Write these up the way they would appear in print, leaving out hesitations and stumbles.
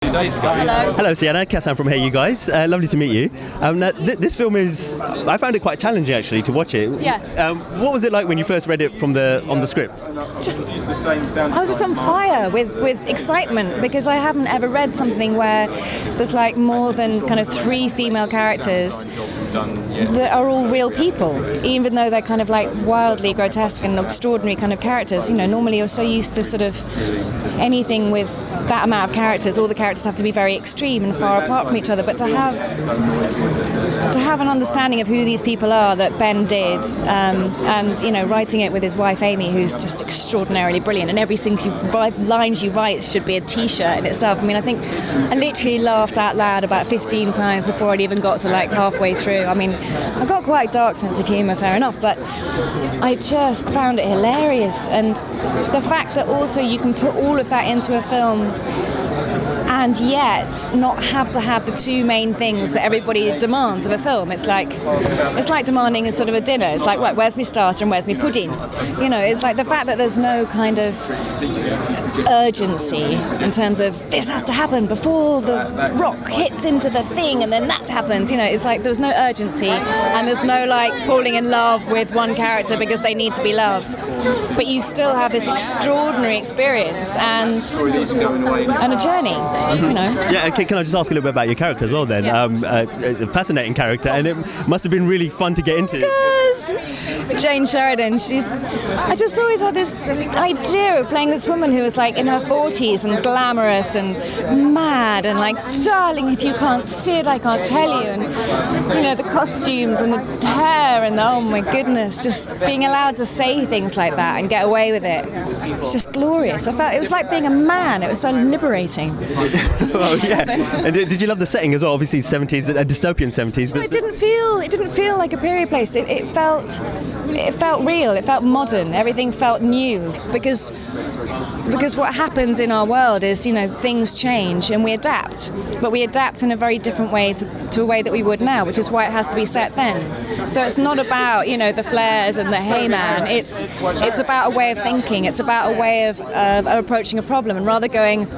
Hello. Hello, Sienna. Cassam from HeyUGuys. Lovely to meet you. Now, this film I found it quite challenging actually to watch it. Yeah. What was it like when you first read it on the script? I was just on fire with excitement because I haven't ever read something where there's like more than kind of 3 female characters that are all real people, even though they're kind of like wildly grotesque and extraordinary kind of characters. You know, normally you're so used to sort of anything with that amount of characters, all the characters have to be very extreme and far apart from each other, but to have an understanding of who these people are that Ben did, and you know, writing it with his wife Amy, who's just extraordinarily brilliant, and every single line she writes should be a t-shirt in itself. I mean, I think I literally laughed out loud about 15 times before I'd even got to like halfway through. I mean, I've got quite a dark sense of humour, fair enough, but I just found it hilarious, and the fact that also you can put all of that into a film and yet not have to have the 2 main things that everybody demands of a film. It's like demanding a sort of a dinner. It's like, right, where's my starter and where's my pudding? You know, it's like the fact that there's no kind of urgency in terms of this has to happen before the rock hits into the thing and then that happens. You know, it's like there's no urgency and there's no like falling in love with one character because they need to be loved. But you still have this extraordinary experience and a journey. You know. Yeah, can I just ask a little bit about your character as well then? Yeah. A fascinating character, and it must have been really fun to get into. Yes. Jane Sheridan, I just always had this idea of playing this woman who was like in her 40s and glamorous and mad and like, darling, if you can't see it, I can't tell you. And, you know, the costumes and the hair and oh my goodness, just being allowed to say things like that and get away with it. It's just glorious. I felt it was like being a man. It was so liberating. Well, yeah. And did you love the setting as well? Obviously, 70s, a dystopian 70s. But it didn't feel like a period place. It felt real. It felt modern. Everything felt new because what happens in our world is, you know, things change and we adapt, but we adapt in a very different way to a way that we would now, which is why it has to be set then. So it's not about, you know, the flares and the hey man. It's about a way of thinking. It's about a way of approaching a problem, and rather going,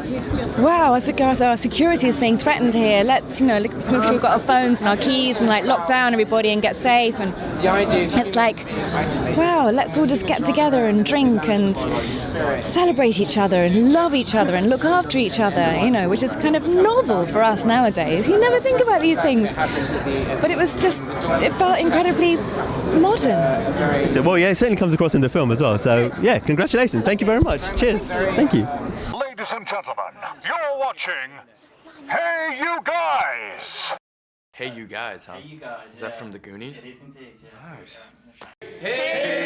wow, our security is being threatened here. Let's make sure we've got our phones and our keys and like lock down everybody and get safe. And it's like, wow, let's all just get together and drink and celebrate each other and love each other and look after each other, you know, which is kind of novel for us nowadays. You never think about these things. But it felt incredibly modern. So, well, yeah, it certainly comes across in the film as well. So, yeah, congratulations. Thank you very much. Cheers. Thank you. Ladies and gentlemen, you're watching Hey You Guys! Hey You Guys, huh? Hey You Guys. Is that from the Goonies? It is indeed, yes. Nice. Hey!